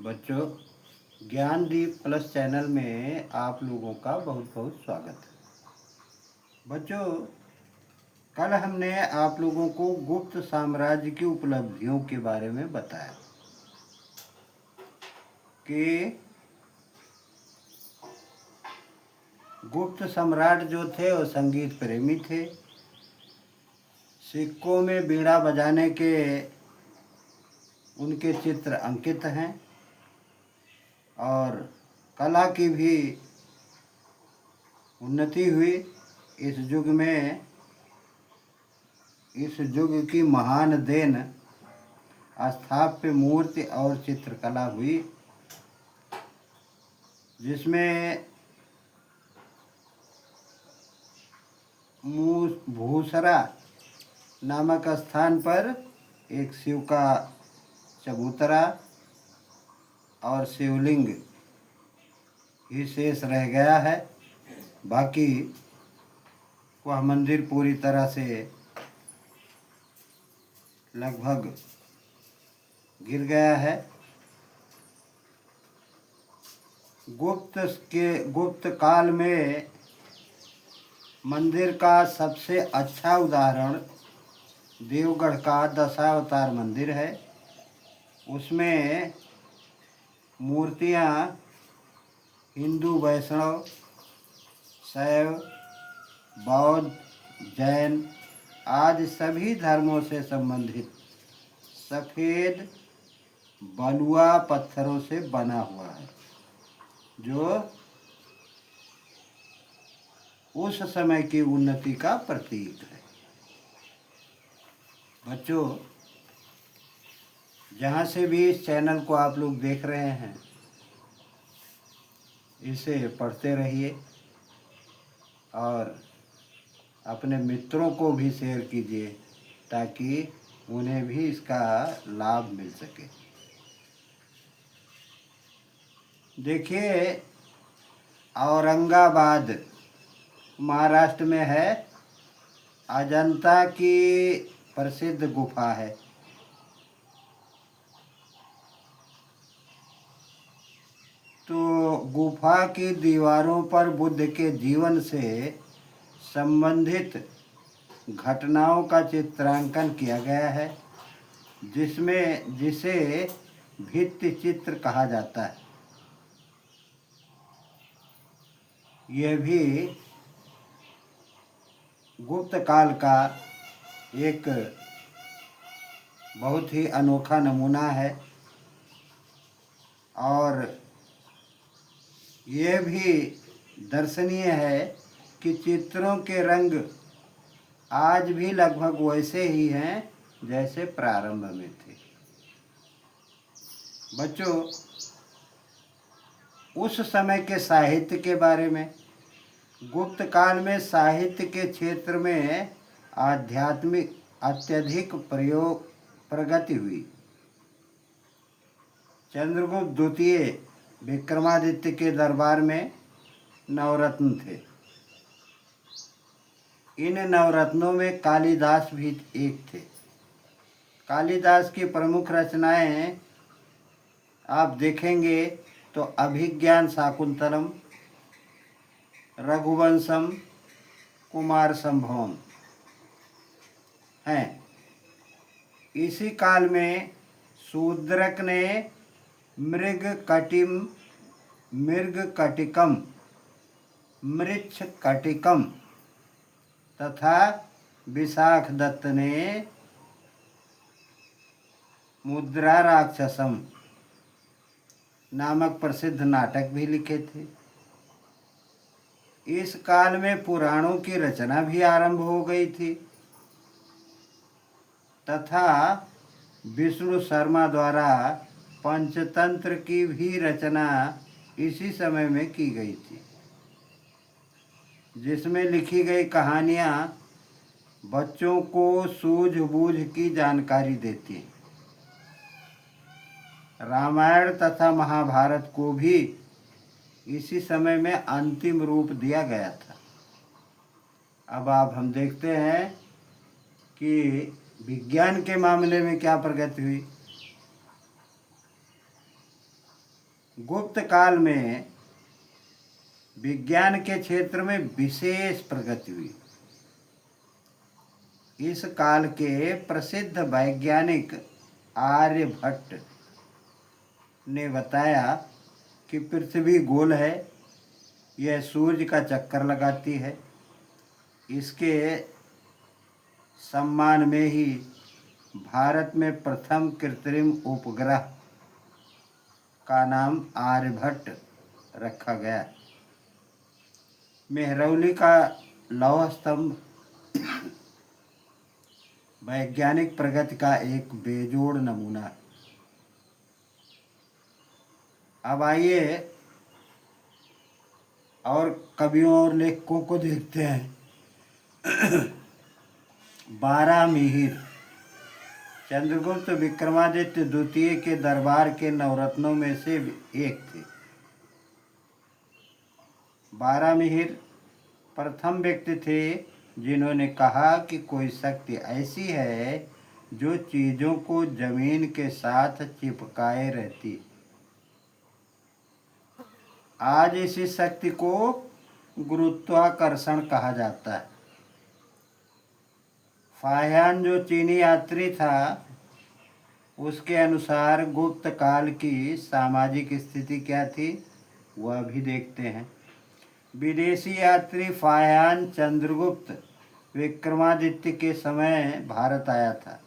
बच्चों, Gyandeep plus channel में आप लोगों का बहुत बहुत स्वागत है। बच्चों, कल हमने आप लोगों को गुप्त साम्राज्य की उपलब्धियों के बारे में बताया कि गुप्त सम्राट जो थे वो संगीत प्रेमी थे। सिक्कों में बीड़ा बजाने के उनके चित्र अंकित हैं और कला की भी उन्नति हुई। इस युग की महान देन स्थापत्य मूर्ति और चित्रकला हुई, जिसमें भूसरा नामक स्थान पर एक शिव का चबूतरा और शिवलिंग ही शेष रह गया है। बाकी वह मंदिर पूरी तरह से लगभग गिर गया है। गुप्त काल में मंदिर का सबसे अच्छा उदाहरण देवगढ़ का दशावतार मंदिर है। उसमें मूर्तियाँ हिंदू, वैष्णव, शैव, बौद्ध, जैन आदि सभी धर्मों से संबंधित सफ़ेद बलुआ पत्थरों से बना हुआ है, जो उस समय की उन्नति का प्रतीक है। बच्चों, जहाँ से भी इस चैनल को आप लोग देख रहे हैं, इसे पढ़ते रहिए और अपने मित्रों को भी शेयर कीजिए ताकि उन्हें भी इसका लाभ मिल सके। देखिए, औरंगाबाद महाराष्ट्र में है। अजंता की प्रसिद्ध गुफा है। तो गुफा की दीवारों पर बुद्ध के जीवन से संबंधित घटनाओं का चित्रांकन किया गया है, जिसे भित्ति चित्र कहा जाता है। यह भी गुप्त काल का एक बहुत ही अनोखा नमूना है और यह भी दर्शनीय है कि चित्रों के रंग आज भी लगभग वैसे ही हैं जैसे प्रारंभ में थे। बच्चों, उस समय के साहित्य के बारे में, गुप्त काल में साहित्य के क्षेत्र में आध्यात्मिक अत्यधिक प्रगति हुई। चंद्रगुप्त द्वितीय विक्रमादित्य के दरबार में नवरत्न थे। इन नवरत्नों में कालिदास भी एक थे। कालिदास की प्रमुख रचनाएं आप देखेंगे तो अभिज्ञान शाकुंतलम, रघुवंशम, कुमार संभवम हैं। इसी काल में शूद्रक ने मृगकटिकम, मृच्छकटिकम तथा विशाख दत्त ने मुद्रा राक्षसम नामक प्रसिद्ध नाटक भी लिखे थे। इस काल में पुराणों की रचना भी आरंभ हो गई थी तथा विष्णु शर्मा द्वारा पंचतंत्र की भी रचना इसी समय में की गई थी, जिसमें लिखी गई कहानियाँ बच्चों को सूझबूझ की जानकारी देती हैं। रामायण तथा महाभारत को भी इसी समय में अंतिम रूप दिया गया था। अब हम देखते हैं कि विज्ञान के मामले में क्या प्रगति हुई। गुप्त काल में विज्ञान के क्षेत्र में विशेष प्रगति हुई। इस काल के प्रसिद्ध वैज्ञानिक आर्यभट्ट ने बताया कि पृथ्वी गोल है, यह सूर्य का चक्कर लगाती है। इसके सम्मान में ही भारत में प्रथम कृत्रिम उपग्रह का नाम आर्यभट्ट रखा गया। मेहरौली का लौह स्तंभ वैज्ञानिक प्रगति का एक बेजोड़ नमूना है। अब आइए और कवियों और लेखकों को देखते हैं। बारामिहिर चंद्रगुप्त विक्रमादित्य द्वितीय के दरबार के नवरत्नों में से एक थे। बारामिहिर प्रथम व्यक्ति थे जिन्होंने कहा कि कोई शक्ति ऐसी है जो चीज़ों को जमीन के साथ चिपकाए रहती। आज इसी शक्ति को गुरुत्वाकर्षण कहा जाता है। फाह्यान जो चीनी यात्री था, उसके अनुसार गुप्त काल की सामाजिक स्थिति क्या थी वह भी देखते हैं। विदेशी यात्री फाह्यान चंद्रगुप्त विक्रमादित्य के समय भारत आया था।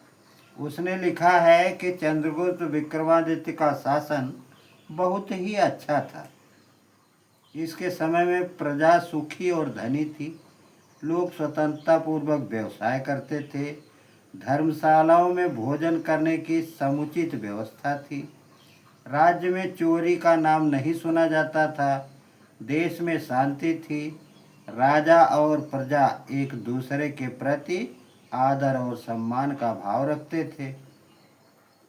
उसने लिखा है कि चंद्रगुप्त विक्रमादित्य का शासन बहुत ही अच्छा था। इसके समय में प्रजा सुखी और धनी थी। लोग स्वतंत्रतापूर्वक व्यवसाय करते थे। धर्मशालाओं में भोजन करने की समुचित व्यवस्था थी। राज्य में चोरी का नाम नहीं सुना जाता था। देश में शांति थी। राजा और प्रजा एक दूसरे के प्रति आदर और सम्मान का भाव रखते थे।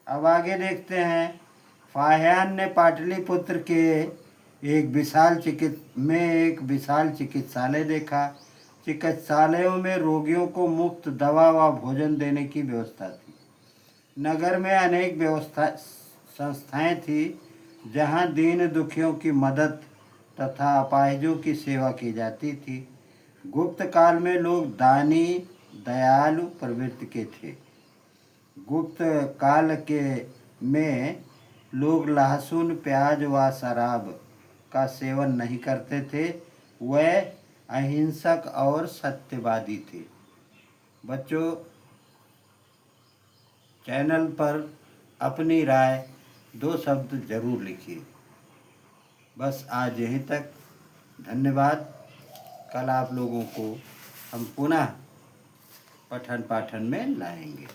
अब आगे देखते हैं। फाह्यान ने पाटलिपुत्र के एक विशाल चिकित्सालय देखा। चिकित्सालयों में रोगियों को मुफ्त दवा व भोजन देने की व्यवस्था थी। नगर में अनेक संस्थाएं थी जहां दीन दुखियों की मदद तथा अपाहिजों की सेवा की जाती थी। गुप्त काल में लोग दानी दयालु प्रवृत्ति के थे। गुप्त काल के में लोग लहसुन प्याज व शराब का सेवन नहीं करते थे। वह अहिंसक और सत्यवादी थे। बच्चों, चैनल पर अपनी राय 2 शब्द जरूर लिखिए। बस आज यहीं तक। धन्यवाद। कल आप लोगों को हम पुनः पठन पाठन में लाएंगे।